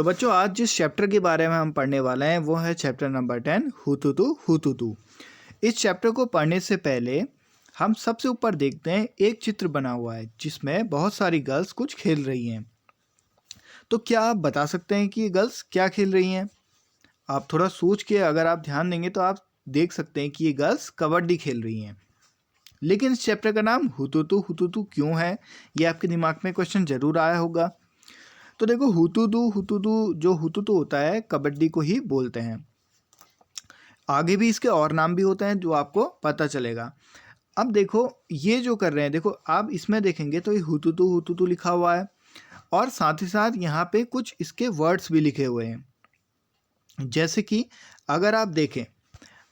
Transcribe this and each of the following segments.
तो बच्चों आज जिस चैप्टर के बारे में हम पढ़ने वाले हैं वो है चैप्टर नंबर 10 हुतुतु हुतुतु। इस चैप्टर को पढ़ने से पहले हम सबसे ऊपर देखते हैं एक चित्र बना हुआ है जिसमें बहुत सारी गर्ल्स कुछ खेल रही हैं। तो क्या आप बता सकते हैं कि ये गर्ल्स क्या खेल रही हैं? आप थोड़ा सोच के अगर आप ध्यान देंगे तो आप देख सकते हैं कि ये गर्ल्स कबड्डी खेल रही हैं। लेकिन इस चैप्टर का नाम हुतुतु हुतुतु क्यों है, ये आपके दिमाग में क्वेश्चन जरूर आया होगा। तो देखो हुतुतु जो हुतुतु होता है कबड्डी को ही बोलते हैं। आगे भी इसके और नाम भी होते हैं जो आपको पता चलेगा। अब देखो ये जो कर रहे हैं, देखो आप इसमें देखेंगे तो ये हुतुतु हुतुतु लिखा हुआ है और साथ ही साथ यहाँ पे कुछ इसके वर्ड्स भी लिखे हुए हैं। जैसे कि अगर आप देखें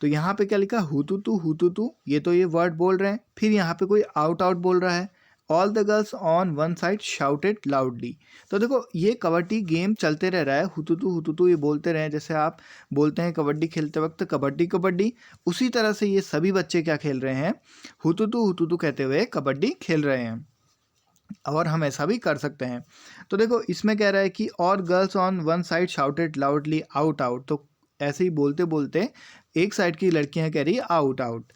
तो यहाँ पे क्या लिखा, हुतुतु हुतुतु, ये तो ये वर्ड बोल रहे हैं। फिर यहाँ पे कोई आउट आउट बोल रहा है, all the girls on one side shouted loudly. तो देखो ये कबड्डी गेम चलते रह रहा है, हुतुतु हुतुतु ये बोलते रहे, जैसे आप बोलते हैं कबड्डी खेलते वक्त कबड्डी कबड्डी, उसी तरह से ये सभी बच्चे क्या खेल रहे हैं, हुतुतु हुतुतु कहते हुए कबड्डी खेल रहे हैं। और हम ऐसा भी कर सकते हैं। तो देखो इसमें कह रहा है कि और girls on one side shouted loudly out out, तो ऐसे ही बोलते बोलते एक साइड की लड़कियां कह रही है आउट आउट।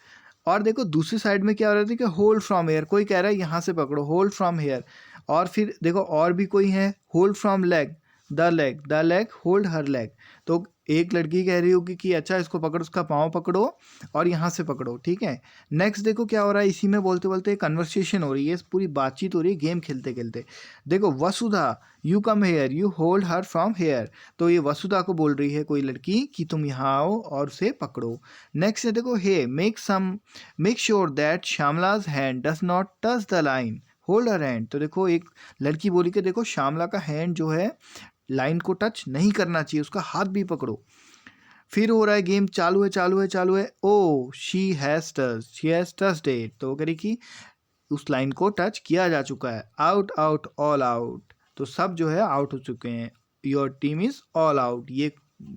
और देखो दूसरी साइड में क्या हो रहा है कि होल्ड फ्रॉम हेयर, कोई कह रहा है यहाँ से पकड़ो, होल्ड फ्रॉम हेयर। और फिर देखो और भी कोई है, hold from leg, the leg hold her leg. तो एक लड़की कह रही होगी कि अच्छा इसको पकड़ो, उसका पाँव पकड़ो और यहाँ से पकड़ो, ठीक है। नेक्स्ट देखो क्या हो रहा है, इसी में बोलते बोलते कन्वर्सेशन हो रही है, पूरी बातचीत हो रही है गेम खेलते खेलते। देखो Vasudha you come here you hold her from here, तो ये वसुधा को बोल रही है कोई लड़की कि तुम यहाँ आओ और उसे पकड़ो। नेक्स्ट है देखो hey make sure that Shyamala's hand does not touch the line hold her hand. तो देखो एक लड़की बोली कि देखो श्यामला का हैंड जो है लाइन को टच नहीं करना चाहिए, उसका हाथ भी पकड़ो। फिर हो रहा है गेम चालू है, oh she has touched it, तो कह रही कि उस लाइन को टच किया जा चुका है। आउट आउट ऑल आउट, तो सब जो है आउट हो चुके हैं, your team is all out, ये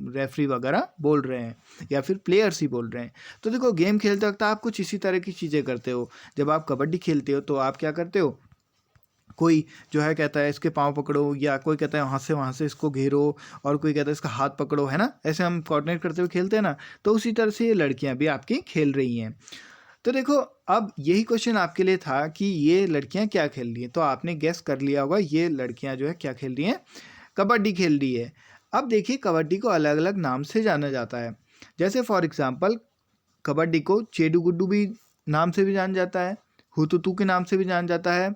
रेफरी वगैरह बोल रहे हैं या फिर प्लेयर्स ही बोल रहे हैं। तो देखो गेम खेलते वक्त आप कुछ इसी तरह की चीज़ें करते हो। जब आप कबड्डी खेलते हो तो आप क्या करते हो, कोई जो है कहता है इसके पाँव पकड़ो, या कोई कहता है वहाँ से इसको घेरो, और कोई कहता है इसका हाथ पकड़ो, है ना, ऐसे हम कोऑर्डिनेट करते हुए खेलते हैं ना। तो उसी तरह से ये लड़कियाँ भी आपकी खेल रही हैं। तो देखो अब यही क्वेश्चन आपके लिए था कि ये लड़कियाँ क्या खेल रही हैं, तो आपने गेस कर लिया होगा ये लड़कियाँ जो है क्या खेल रही हैं, कबड्डी खेल रही है। अब देखिए कबड्डी को अलग अलग नाम से जाना जाता है। जैसे फॉर एग्जाम्पल कबड्डी को चेडू गुड्डू भी नाम से भी जाना जाता है, हुतुतु के नाम से भी जाना जाता है,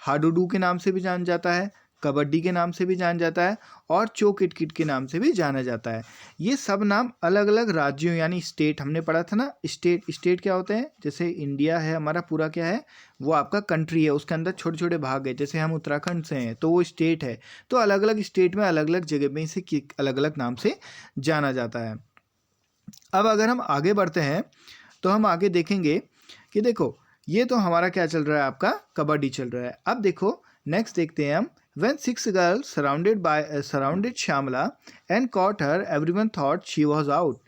हाडुडू के नाम से भी जाना जाता है, कबड्डी के नाम से भी जाना जाता है, और चो किट किट के नाम से भी जाना जाता है। ये सब नाम अलग अलग राज्यों यानी स्टेट, हमने पढ़ा था ना, स्टेट क्या होते हैं, जैसे इंडिया है हमारा पूरा क्या है, वो आपका कंट्री है, उसके अंदर छोटे छोटे भाग है। जैसे हम उत्तराखंड से हैं तो वो स्टेट है, तो अलग अलग स्टेट में अलग अलग जगह में इसे अलग अलग नाम से जाना जाता है। अब अगर हम आगे बढ़ते हैं तो हम आगे देखेंगे कि देखो ये तो हमारा क्या चल रहा है, आपका कबड्डी चल रहा है। अब देखो नेक्स्ट देखते हैं हम, when 6 girls surrounded Shyamala and caught her, everyone thought she was out.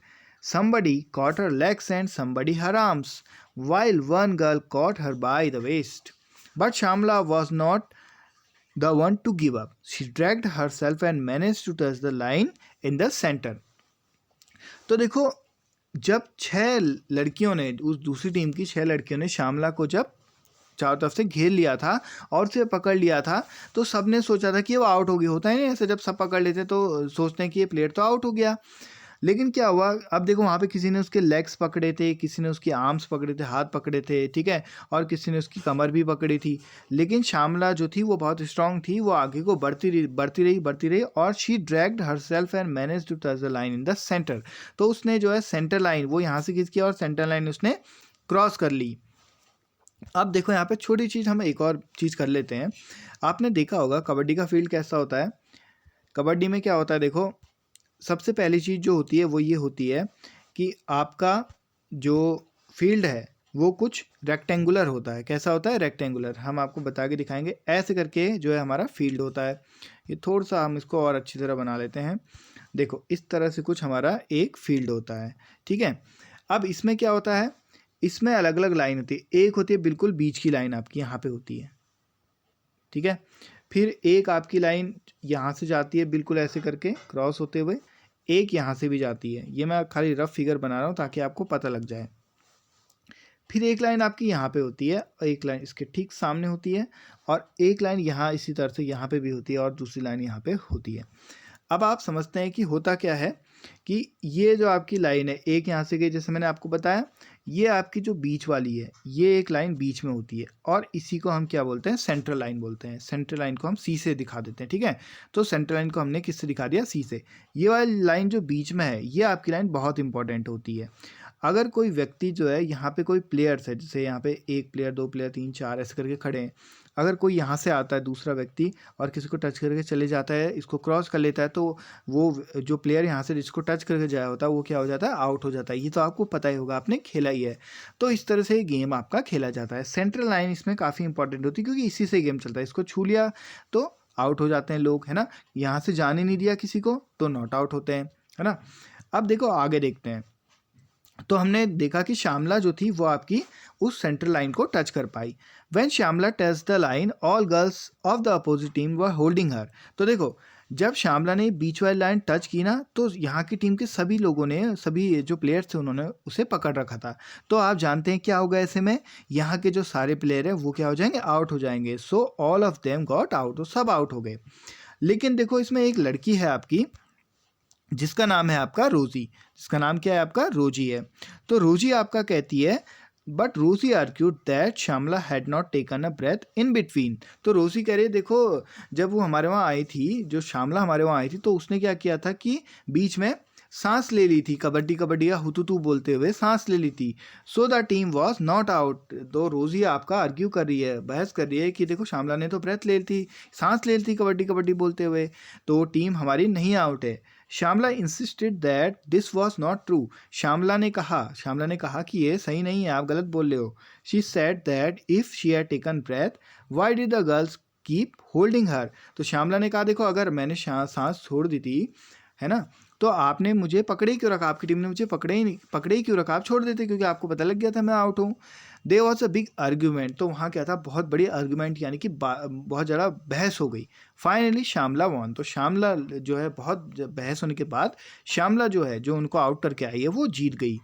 Somebody caught her legs and somebody her arms, while one girl caught her by the waist. But Shyamala was not the one to give up. She dragged herself and managed to touch the line in the center. तो देखो जब 6 लड़कियों ने, उस दूसरी team की 6 लड़कियों ने श्यामला को जब चारों तरफ से घेर लिया था और उसे पकड़ लिया था, तो सब ने सोचा था कि वो आउट हो गई। होता है ना ऐसे, जब सब पकड़ लेते तो सोचते हैं कि ये प्लेयर तो आउट हो गया। लेकिन क्या हुआ, अब देखो वहाँ पे किसी ने उसके लेग्स पकड़े थे, किसी ने उसकी आर्म्स पकड़े थे, हाथ पकड़े थे, ठीक है, और किसी ने उसकी कमर भी पकड़ी थी। लेकिन श्यामला जो थी वो बहुत स्ट्रांग थी, वो आगे को बढ़ती रही और she dragged herself and managed to touch the line in the centre. तो उसने जो है सेंटर लाइन वो यहाँ से खींच किया और सेंटर लाइन उसने क्रॉस कर ली। अब देखो यहाँ पे छोटी चीज़, हम एक और चीज़ कर लेते हैं। आपने देखा होगा कबड्डी का फील्ड कैसा होता है। कबड्डी में क्या होता है, देखो सबसे पहली चीज़ जो होती है वो ये होती है कि आपका जो फील्ड है वो कुछ रेक्टेंगुलर होता है। कैसा होता है, रेक्टेंगुलर। हम आपको बता के दिखाएंगे, ऐसे करके जो है हमारा फील्ड होता है। ये थोड़ा सा हम इसको और अच्छी तरह बना लेते हैं। देखो इस तरह से कुछ हमारा एक फील्ड होता है, ठीक है। अब इसमें क्या होता है, इसमें अलग अलग लाइन होती है। एक होती है बिल्कुल बीच की लाइन, आपकी यहाँ पे होती है, ठीक है। फिर एक आपकी लाइन यहाँ से जाती है बिल्कुल ऐसे करके क्रॉस होते हुए, एक यहाँ से भी जाती है। ये मैं खाली रफ फिगर बना रहा हूँ ताकि आपको पता लग जाए। फिर एक लाइन आपकी यहाँ पे होती है और एक लाइन इसके ठीक सामने होती है, और एक लाइन यहाँ इसी तरह से यहाँ पे भी होती है और दूसरी लाइन यहाँ पे होती है। अब आप समझते हैं कि होता क्या है कि ये जो आपकी लाइन है, एक यहाँ से गई जैसे मैंने आपको बताया, ये आपकी जो बीच वाली है, ये एक लाइन बीच में होती है और इसी को हम क्या बोलते हैं, सेंट्रल लाइन बोलते हैं। सेंट्रल लाइन को हम सी से दिखा देते हैं, ठीक है। तो सेंट्रल लाइन को हमने किससे दिखा दिया, सी से। ये वाली लाइन जो बीच में है, ये आपकी लाइन बहुत इंपॉर्टेंट होती है। अगर कोई व्यक्ति जो है, यहाँ पे कोई प्लेयर्स है, जैसे यहाँ पे एक प्लेयर, दो प्लेयर, तीन, चार ऐसे करके खड़े हैं, अगर कोई यहाँ से आता है दूसरा व्यक्ति और किसी को टच करके चले जाता है, इसको क्रॉस कर लेता है, तो वो जो प्लेयर यहाँ से जिसको टच करके जाया होता है वो क्या हो जाता है, आउट हो जाता है। ये तो आपको पता ही होगा, आपने खेला ही है। तो इस तरह से गेम आपका खेला जाता है। सेंट्रल लाइन इसमें काफ़ी इंपॉर्टेंट होती है क्योंकि इसी से गेम चलता है। इसको छू लिया तो आउट हो जाते हैं लोग, है ना। यहाँ से जाने नहीं दिया किसी को तो नॉट आउट होते हैं, है ना। अब देखो आगे देखते हैं। तो हमने देखा कि श्यामला जो थी वो आपकी उस सेंट्रल लाइन को टच कर पाई। When Shyamala touch the line, all girls of the opposite team were holding her. तो देखो, जब श्यामला ने बीच वाली लाइन टच की ना, तो यहाँ की टीम के सभी लोगों ने, सभी जो प्लेयर्स थे उन्होंने उसे पकड़ रखा था। तो आप जानते हैं क्या होगा ऐसे में, यहाँ के जो सारे प्लेयर हैं वो क्या हो जाएंगे, आउट हो जाएंगे। So all of them got out, तो सब आउट हो गए। लेकिन देखो इसमें एक लड़की है आपकी जिसका नाम है आपका रोजी। जिसका नाम क्या है आपका, रोजी है। तो रोजी आपका कहती है, but Rosie argued that Shyamala had not taken a breath in between. तो रोजी कह रही है, देखो जब वो हमारे वहाँ आई थी, जो श्यामला हमारे वहाँ आई थी, तो उसने क्या किया था कि बीच में सांस ले ली थी, कबड्डी कबड्डी या हुतुतु बोलते हुए सांस ले ली थी। So the team was not out. तो रोजी आपका आर्ग्यू कर रही है, बहस कर रही है कि देखो श्यामला ने तो ब्रेथ ले ली थी, सांस ले ली थी कबड्डी कबड्डी बोलते हुए, तो टीम हमारी नहीं आउट है। Shyamala insisted that this was not true. Shyamala ने कहा कि ये सही नहीं है, आप गलत बोल रहे हो। She said that if she had taken breath, why did the girls keep holding her. तो श्यामला ने कहा, देखो अगर मैंने सांस छोड़ दी थी, है ना, तो आपने मुझे पकड़े क्यों रखा, आपकी टीम ने मुझे पकड़े ही क्यों रखा, आप छोड़ देते क्योंकि आपको पता लग गया था मैं आउट हूँ। दे वॉज अ बिग आर्ग्यूमेंट। तो वहाँ क्या था, बहुत बड़ी आर्ग्यूमेंट, यानी कि बहुत ज़्यादा बहस हो गई। Finally Shyamala won. तो श्यामला जो है, बहुत बहस होने के बाद श्यामला जो है, जो उनको आउट करके आई है, वो जीत गई।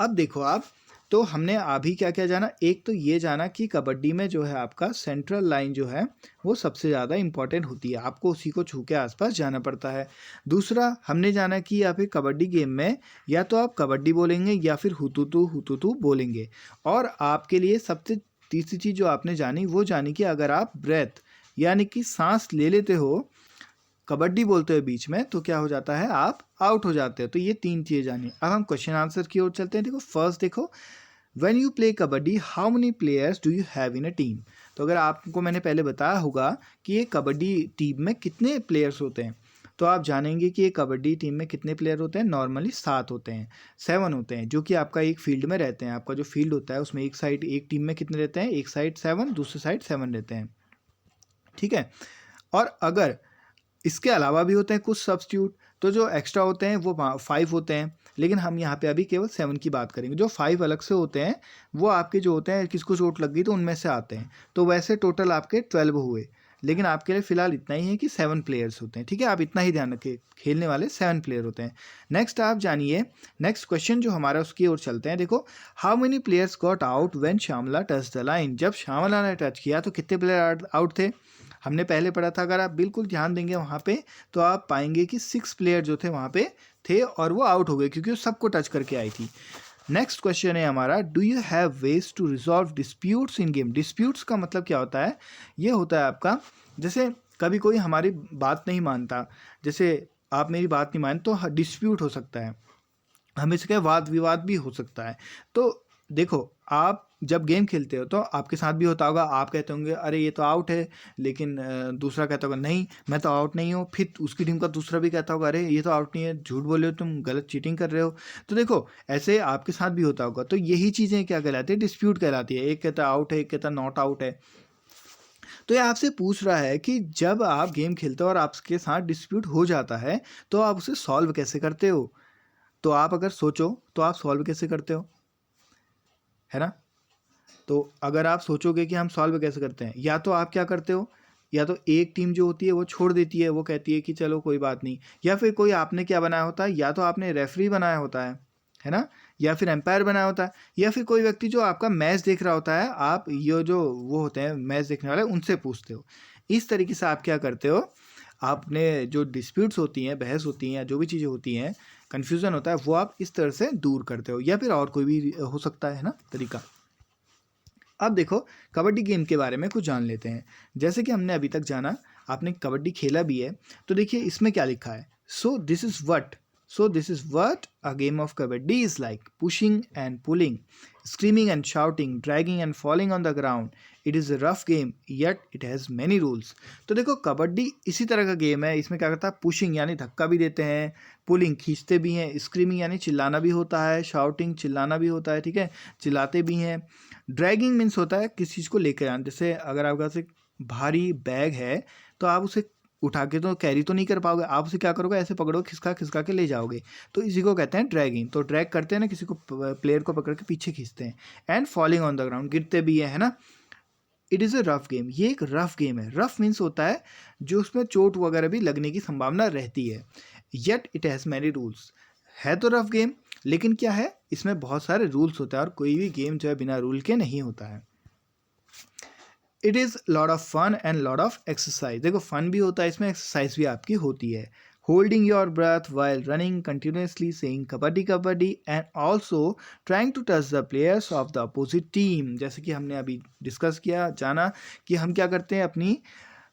अब देखो आप, तो हमने अभी क्या क्या जाना, एक तो ये जाना कि कबड्डी में जो है आपका सेंट्रल लाइन जो है वो सबसे ज़्यादा इंपॉर्टेंट होती है, आपको उसी को छू के आसपास जाना पड़ता है। दूसरा हमने जाना कि यहाँ पे कबड्डी गेम में या तो आप कबड्डी बोलेंगे या फिर हुतुतु बोलेंगे। और आपके लिए सबसे तीसरी चीज़ जो आपने जानी, वो जानी कि अगर आप ब्रेथ यानी कि सांस ले लेते हो कबड्डी बोलते हुए बीच में, तो क्या हो जाता है, आप आउट हो जाते हो। तो ये तीन चीज़ें जानी। अब हम क्वेश्चन आंसर की ओर चलते हैं। देखो फर्स्ट देखो, when you play kabaddi how many players do you have in a team. तो अगर आपको मैंने पहले बताया होगा कि ये कबड्डी टीम में कितने प्लेयर्स होते हैं, तो आप जानेंगे कि ये कबड्डी टीम में कितने प्लेयर होते हैं। नॉर्मली 7 होते हैं, 7 होते हैं, जो कि आपका एक फील्ड में रहते हैं। आपका जो फील्ड होता है उसमें एक साइड, एक टीम में कितने रहते हैं, एक साइड 7, दूसरी साइड 7 रहते हैं, ठीक है। और अगर इसके अलावा भी होते हैं कुछ सब्स्टिट्यूट, तो जो एक्स्ट्रा होते हैं वो 5 होते हैं, लेकिन हम यहाँ पे अभी केवल 7 की बात करेंगे। जो 5 अलग से होते हैं वो आपके जो होते हैं, किसको चोट लग गई तो उनमें से आते हैं। तो वैसे टोटल आपके 12 हुए, लेकिन आपके लिए फ़िलहाल इतना ही है कि 7 प्लेयर्स होते हैं, ठीक है। आप इतना ही ध्यान रखें, खेलने वाले 7 प्लेयर होते हैं। नेक्स्ट आप जानिए, नेक्स्ट क्वेश्चन जो हमारा उसकी ओर चलते हैं। देखो, how many players got out when Shyamala touch the line. जब श्यामला ने टच किया तो कितने प्लेयर आउट थे, हमने पहले पढ़ा था। अगर आप बिल्कुल ध्यान देंगे वहाँ पे, तो आप पाएंगे कि 6 प्लेयर जो थे वहाँ पे थे और वो आउट हो गए क्योंकि वो सबको टच करके आई थी। नेक्स्ट क्वेश्चन है हमारा, do you have ways to resolve disputes in game. Disputes का मतलब क्या होता है, ये होता है आपका, जैसे कभी कोई हमारी बात नहीं मानता, जैसे आप मेरी बात नहीं मान, तो डिस्प्यूट हो सकता है, हमें से क्या वाद विवाद भी हो सकता है। तो देखो, आप जब गेम खेलते हो तो आपके साथ भी होता होगा, आप कहते होंगे अरे ये तो आउट है, लेकिन दूसरा कहता होगा नहीं मैं तो आउट नहीं हूँ, फिर उसकी टीम का दूसरा भी कहता होगा अरे ये तो आउट नहीं है, झूठ बोले हो तुम, गलत चीटिंग कर रहे हो। तो देखो ऐसे आपके साथ भी होता होगा। तो यही चीज़ें क्या कहलाती है, डिस्प्यूट कहलाती है। एक कहता है आउट है, एक कहता नॉट आउट है। तो ये आपसे पूछ रहा है कि जब आप गेम खेलते हो और आपके साथ डिस्प्यूट हो जाता है तो आप उसे सॉल्व कैसे करते हो। तो आप अगर सोचो तो आप सॉल्व कैसे करते हो, है ना। तो अगर आप सोचोगे कि हम सॉल्व कैसे करते हैं, या तो आप क्या करते हो, या तो एक टीम जो होती है वो छोड़ देती है, वो कहती है कि चलो कोई बात नहीं, या फिर कोई आपने क्या बनाया होता है, या तो आपने रेफरी बनाया होता है ना, या फिर एम्पायर बनाया होता है, या फिर कोई व्यक्ति जो आपका मैच देख रहा होता है, आप ये जो वो होते हैं मैच देखने वाले उनसे पूछते हो। इस तरीके से आप क्या करते हो, आपने जो डिस्प्यूट्स होती हैं, बहस होती हैं, या जो भी चीज़ें होती हैं, कन्फ्यूज़न होता है, वो आप इस तरह से दूर करते हो, या फिर और कोई भी हो सकता है ना तरीका। अब देखो कबड्डी गेम के बारे में कुछ जान लेते हैं। जैसे कि हमने अभी तक जाना, आपने कबड्डी खेला भी है, तो देखिए इसमें क्या लिखा है। So this is what a game of kabaddi is like, pushing and pulling, screaming and shouting, dragging and falling on the ground. It is a rough game yet it has many rules. तो देखो कबड्डी इसी तरह का game है। इसमें क्या करता है, पुशिंग यानी धक्का भी देते हैं, पुलिंग खींचते भी हैं, स्क्रीमिंग यानी चिल्लाना भी होता है, शाउटिंग चिल्लाना भी होता है, ठीक है, चिल्लाते भी हैं। ड्रैगिंग मीन्स होता है किसी चीज़ को लेकर आना। जैसे अगर आपके पास एक भारी बैग है तो आप उसे उठा के तो कैरी तो नहीं कर पाओगे, आप उसे क्या करोगे, ऐसे पकड़ो, खिसका खिसका के ले जाओगे, तो इसी को कहते हैं ड्रैगिंग। तो ड्रैग करते हैं ना, किसी को प्लेयर को पकड़ के पीछे खींचते हैं। And falling on the ground, गिरते भी है ना। It is a rough game, ये एक रफ गेम है। रफ मीन्स होता है जो उसमें चोट वगैरह भी लगने की संभावना रहती है। Yet it has many rules, है तो रफ गेम, लेकिन क्या है, इसमें बहुत सारे रूल्स होते हैं, और कोई भी गेम जो है बिना रूल के नहीं होता है। It is lot of fun and lot of exercise. देखो फन भी होता है इसमें, एक्सरसाइज भी आपकी होती है। Holding your breath while running continuously, saying kabaddi kabaddi, and also trying to touch the players of the opposite team. जैसे कि हमने अभी डिस्कस किया, जाना कि हम क्या करते हैं, अपनी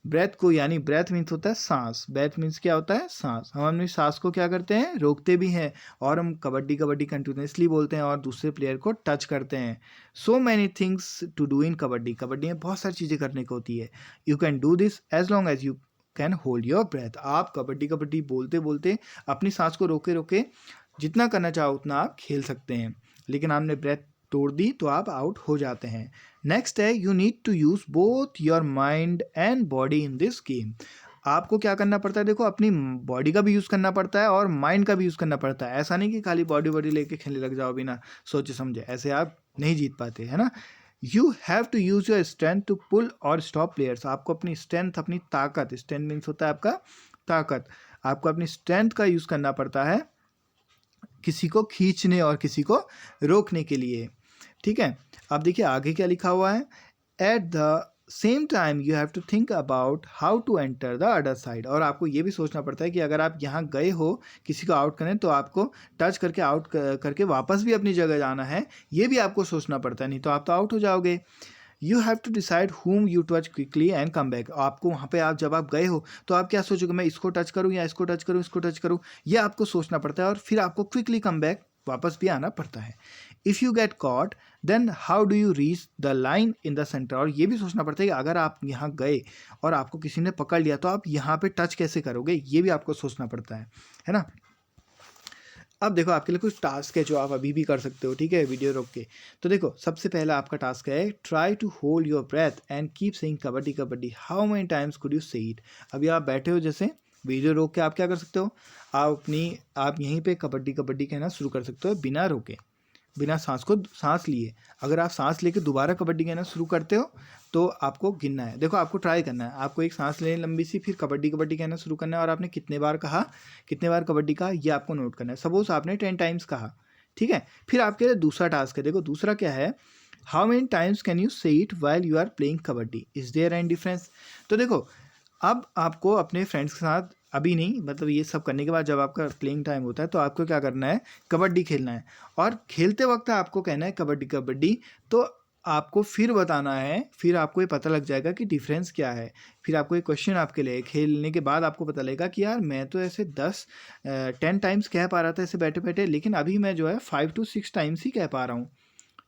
ब्रेथ को, यानी ब्रेथ मीन्स होता है सांस, ब्रेथ मीन्स क्या होता है, सांस, हम अपनी सांस को क्या करते हैं, रोकते भी हैं, और हम कबड्डी कबड्डी कंटिन्यूसली बोलते हैं और दूसरे प्लेयर को टच करते हैं। So many things to do in kabaddi, kabaddi में बहुत सारी चीज़ें करने को होती है। You can do this as long as you can hold your breath. आप कबड्डी कबड्डी बोलते बोलते अपनी सांस को रोके रोके जितना करना चाहो उतना आप खेल सकते हैं, लेकिन आपने ब्रेथ तोड़ दी तो आप आउट हो जाते हैं। नेक्स्ट है, you need to use both your mind and body in this game. आपको क्या करना पड़ता है, देखो अपनी बॉडी का भी यूज़ करना पड़ता है और माइंड का भी यूज़ करना पड़ता है। ऐसा नहीं कि खाली बॉडी बॉडी लेके खेलने लग जाओ बिना सोचे समझे, ऐसे आप नहीं जीत पाते, है ना। You have to use your strength to pull or stop players. आपको अपनी स्ट्रेंथ, अपनी ताकत, स्ट्रेंथ मीन्स होता है आपका ताकत, आपको अपनी स्ट्रेंथ का यूज़ करना पड़ता है किसी को खींचने और किसी को रोकने के लिए, ठीक है। अब देखिए आगे क्या लिखा हुआ है, at the same time you have to think about how to enter the other side. और आपको ये भी सोचना पड़ता है कि अगर आप यहाँ गए हो किसी को आउट करने, तो आपको टच करके आउट करके वापस भी अपनी जगह जाना है, ये भी आपको सोचना पड़ता है, नहीं तो आप तो आउट हो जाओगे। You have to decide whom you touch quickly and come back. आपको वहाँ पे, आप जब आप गए हो तो आप क्या सोचोगे, मैं इसको टच करूँ या इसको टच करूँ, इसको टच करूँ, ये आपको सोचना पड़ता है, और फिर आपको क्विकली कम बैक वापस भी आना पड़ता है। If you get caught then how do you reach the line in the centre. और ये भी सोचना पड़ता है कि अगर आप यहाँ गए और आपको किसी ने पकड़ लिया तो आप यहाँ पे टच कैसे करोगे, ये भी आपको सोचना पड़ता है ना। अब देखो आपके लिए कुछ टास्क है जो आप अभी भी कर सकते हो, ठीक है, वीडियो रोक के। तो देखो सबसे पहला आपका टास्क है, try to hold your breath and keep saying kabaddi kabaddi, how many times could you say it. अभी आप बैठे हो, जैसे वीडियो रोक के आप क्या कर सकते हो, आप यहीं पे कबड्डी कबड्डी कहना शुरू कर सकते हो बिना रोके, बिना सांस लिए। अगर आप सांस लेके दोबारा कबड्डी कहना शुरू करते हो तो आपको गिनना है। देखो आपको ट्राई करना है, आपको एक सांस लेनी लंबी सी, फिर कबड्डी कबड्डी कहना शुरू करना है, और आपने कितने बार कहा, कितने बार कबड्डी कहा, ये आपको नोट करना है। सपोज आपने 10 टाइम्स कहा, ठीक है। फिर आपके लिए दूसरा टास्क है, देखो दूसरा क्या है, how many times can you say it while you are playing kabaddi, is there any difference. तो देखो अब आपको अपने फ्रेंड्स के साथ, अभी नहीं, मतलब ये सब करने के बाद जब आपका प्लेइंग टाइम होता है तो आपको क्या करना है, कबड्डी खेलना है, और खेलते वक्त आपको कहना है कबड्डी कबड्डी। तो आपको फिर बताना है, फिर आपको ये पता लग जाएगा कि डिफरेंस क्या है। फिर आपको एक क्वेश्चन आपके लिए, खेलने के बाद आपको पता लगेगा कि यार मैं तो ऐसे 10 टाइम्स कह पा रहा था ऐसे बैठे बैठे, लेकिन अभी मैं जो है 5 to 6 टाइम्स ही कह पा रहा हूँ।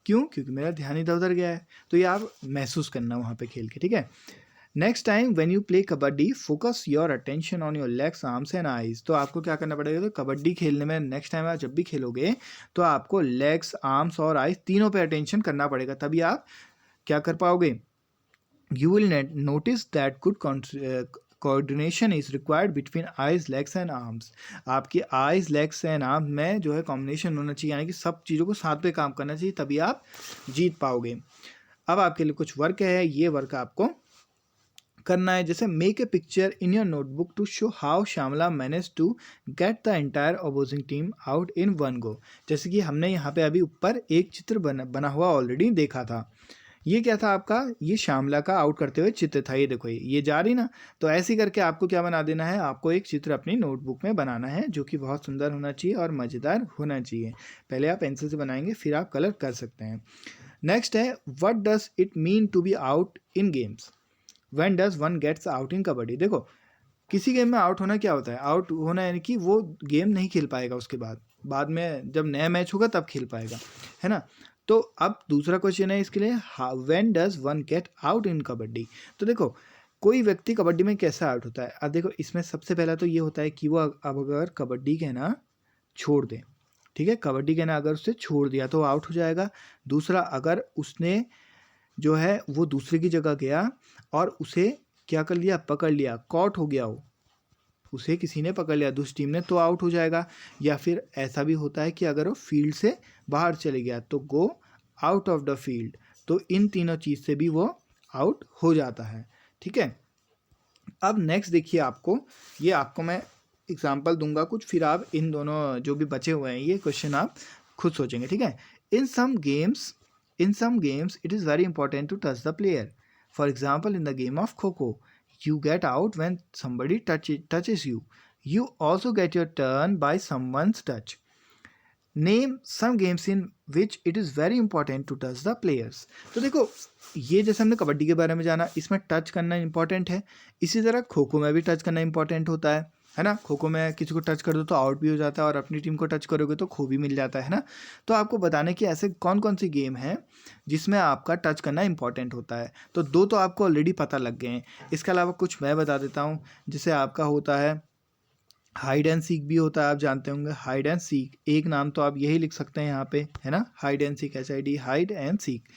क्यों? क्योंकि मेरा ध्यान इधर उधर गया है। तो ये आप महसूस करना वहाँ पे खेल के, ठीक है। Next time when you play kabaddi focus your attention on your legs, arms and eyes. तो आपको क्या करना पड़ेगा, तो कबड्डी खेलने में नेक्स्ट टाइम आप जब भी खेलोगे तो आपको लेग्स, आर्म्स और आइज तीनों पे अटेंशन करना पड़ेगा, तभी आप क्या कर पाओगे। You will notice that good coordination is required between eyes, legs and arms. आपकी आइज, लेग्स एंड आर्म्स में जो है कॉम्बिनेशन होना चाहिए, यानी कि सब चीज़ों को साथ पे काम करना चाहिए, तभी आप जीत पाओगे। अब आपके लिए कुछ वर्क है, ये वर्क आपको करना है, जैसे make a picture in your notebook to show how Shyamala manage to get the entire opposing team out in one go. जैसे कि हमने यहाँ पे अभी ऊपर एक चित्र बना हुआ ऑलरेडी देखा था। ये क्या था आपका, ये श्यामला का आउट करते हुए चित्र था। ये देखो ये जा रही ना, तो ऐसे ही करके आपको क्या बना देना है, आपको एक चित्र अपनी नोटबुक में बनाना है जो कि बहुत सुंदर होना चाहिए और मज़ेदार होना चाहिए। पहले आप पेंसिल से बनाएंगे, फिर आप कलर कर सकते हैं। नेक्स्ट है what does it mean to be out in games, when does one gets out in kabaddi. देखो किसी गेम में आउट होना क्या होता है, आउट होना यानी कि वो गेम नहीं खेल पाएगा, उसके बाद में जब नया मैच होगा तब खेल पाएगा, है ना। तो अब दूसरा क्वेश्चन है इसके लिए, when does one get out in kabaddi. तो देखो कोई व्यक्ति कबड्डी में कैसे आउट होता है। अब देखो इसमें सबसे पहला तो ये होता है कि वो अब अगर कबड्डी कहना छोड़ दे, ठीक है, कबड्डी कहना अगर उससे छोड़ दिया तो आउट हो जाएगा। दूसरा, अगर उसने जो है वो दूसरे की जगह गया और उसे क्या कर लिया, पकड़ लिया, कॉट हो गया, हो उसे किसी ने पकड़ लिया दूसरी टीम ने, तो आउट हो जाएगा। या फिर ऐसा भी होता है कि अगर वो फील्ड से बाहर चले गया तो go out of the field, तो इन तीनों चीज़ से भी वो आउट हो जाता है, ठीक है। अब नेक्स्ट देखिए, आपको मैं एग्जाम्पल दूंगा कुछ, फिर आप इन दोनों जो भी बचे हुए हैं ये क्वेश्चन आप खुद सोचेंगे, ठीक है। In some games it is very important to touch the player. For example in the game of kho kho, you get out when somebody touches you. You also get your turn by someone's touch. Name some games in which it is very important to touch the players. तो देखो ये जैसे हमने कबड्डी के बारे में जाना, इसमें टच करना इंपॉर्टेंट है। इसी तरह खो खो में भी टच करना इंपॉर्टेंट होता है ना। खो खो में किसी को टच कर दो तो आउट भी हो जाता है और अपनी टीम को टच करोगे तो खो भी मिल जाता है ना। तो आपको बताने कि ऐसे कौन कौन सी गेम है जिसमें आपका टच करना इंपॉर्टेंट होता है। तो दो तो आपको ऑलरेडी पता लग गए हैं, इसके अलावा कुछ मैं बता देता हूँ। जैसे आपका होता है हाइड एंड सीक भी होता है, आप जानते होंगे हाइड एंड सीक, एक नाम तो आप यही लिख सकते हैं यहाँ पे, है ना, hide and seek, HID, hide and seek.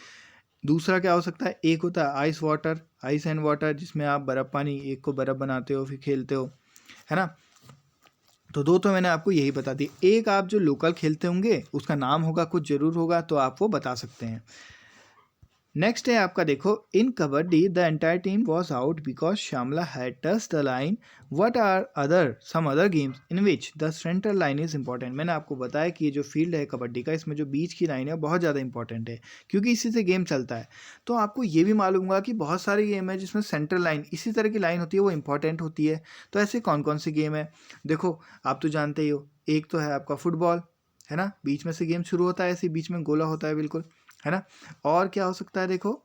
दूसरा क्या हो सकता है, एक होता है आइस एंड वाटर, जिसमें आप बर्फ़ पानी, एक को बर्फ़ बनाते हो फिर खेलते हो, है ना। तो दो तो मैंने आपको यही बता दी। एक आप जो लोकल खेलते होंगे उसका नाम होगा, कुछ ज़रूर होगा, तो आप वो बता सकते हैं। नेक्स्ट है आपका, देखो in kabaddi the entire team was out because Shyamala had touch the line. What are some other games in which the central line is important. मैंने आपको बताया कि ये जो फील्ड है कबड्डी का, इसमें जो बीच की लाइन है बहुत ज़्यादा इंपॉर्टेंट है, क्योंकि इसी से गेम चलता है। तो आपको ये भी मालूम होगा कि बहुत सारे गेम है जिसमें सेंट्रल लाइन इसी तरह की लाइन होती है, वो इंपॉर्टेंट होती है। तो ऐसे कौन कौन सी गेम है, देखो आप तो जानते ही हो। एक तो है आपका फुटबॉल, है ना, बीच में से गेम शुरू होता है, ऐसे बीच में गोला होता है बिल्कुल, है ना। और क्या हो सकता है, देखो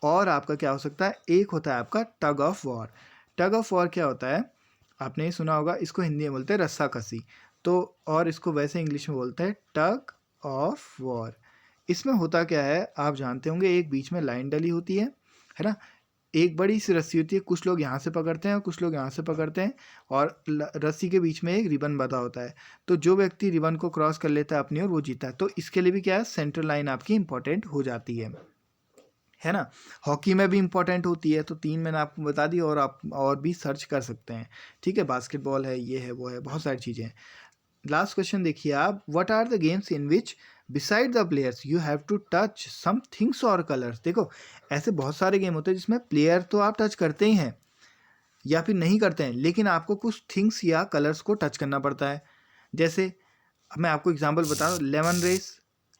और आपका क्या हो सकता है, एक होता है आपका tug of war. Tug of war क्या होता है, आपने सुना होगा, इसको हिंदी में बोलते हैं रस्सा कसी, तो और इसको वैसे इंग्लिश में बोलते हैं टग ऑफ वॉर। इसमें होता क्या है आप जानते होंगे, एक बीच में लाइन डली होती है ना, एक बड़ी सी रस्सी होती है, कुछ लोग यहाँ से पकड़ते हैं और कुछ लोग यहाँ से पकड़ते हैं, और रस्सी के बीच में एक रिबन बंधा होता है। तो जो व्यक्ति रिबन को क्रॉस कर लेता है अपनी ओर, वो जीता है। तो इसके लिए भी क्या है, सेंट्रल लाइन आपकी इंपॉर्टेंट हो जाती है ना। हॉकी में भी इंपॉर्टेंट होती है। तो तीन मैंने आपको बता दी, और आप और भी सर्च कर सकते हैं, ठीक है। बास्केटबॉल है, ये है, वो है, बहुत सारी चीज़ें हैं। लास्ट क्वेश्चन देखिए आप, what are the games in which beside the players you have to touch some things or colours. देखो ऐसे बहुत सारे गेम होते हैं जिसमें प्लेयर तो आप टच करते ही हैं या फिर नहीं करते हैं, लेकिन आपको कुछ थिंग्स या कलर्स को टच करना पड़ता है। जैसे मैं आपको एग्जांपल बता रहा हूँ,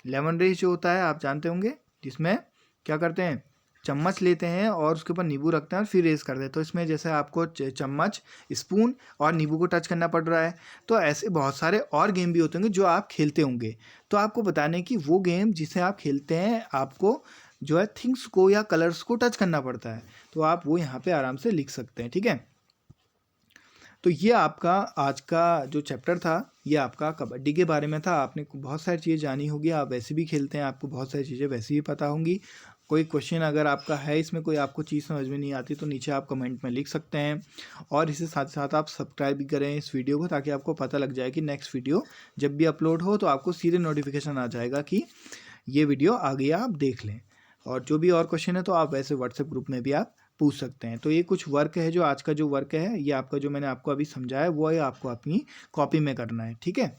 लेमन रेस जो होता है आप जानते होंगे, जिसमें क्या करते हैं, चम्मच लेते हैं और उसके ऊपर नींबू रखते हैं और फिर रेस करते हैं। तो इसमें जैसे आपको चम्मच, स्पून और नींबू को टच करना पड़ रहा है। तो ऐसे बहुत सारे और गेम भी होते होंगे जो आप खेलते होंगे। तो आपको बताने कि वो गेम जिसे आप खेलते हैं, आपको जो है थिंग्स को या कलर्स को टच करना पड़ता है। तो आप वो यहाँ पे आराम से लिख सकते हैं, ठीक है। तो ये आपका आज का जो चैप्टर था, ये आपका कबड्डी के बारे में था। आपने बहुत सारी चीज़ें जानी होगी, आप वैसे भी खेलते हैं, आपको बहुत सारी चीज़ें वैसे भी पता होंगी। कोई क्वेश्चन अगर आपका है, इसमें कोई आपको चीज़ समझ में नहीं आती, तो नीचे आप कमेंट में लिख सकते हैं। और इसके साथ साथ आप सब्सक्राइब भी करें इस वीडियो को, ताकि आपको पता लग जाए कि नेक्स्ट वीडियो जब भी अपलोड हो तो आपको सीधे नोटिफिकेशन आ जाएगा कि ये वीडियो आ गया, आप देख लें। और जो भी और क्वेश्चन है तो आप वैसे व्हाट्सएप ग्रुप में भी आप पूछ सकते हैं। तो ये कुछ वर्क है, जो आज का जो वर्क है, ये आपका जो मैंने आपको अभी समझाया, वो है आपको अपनी कॉपी में करना है, ठीक है।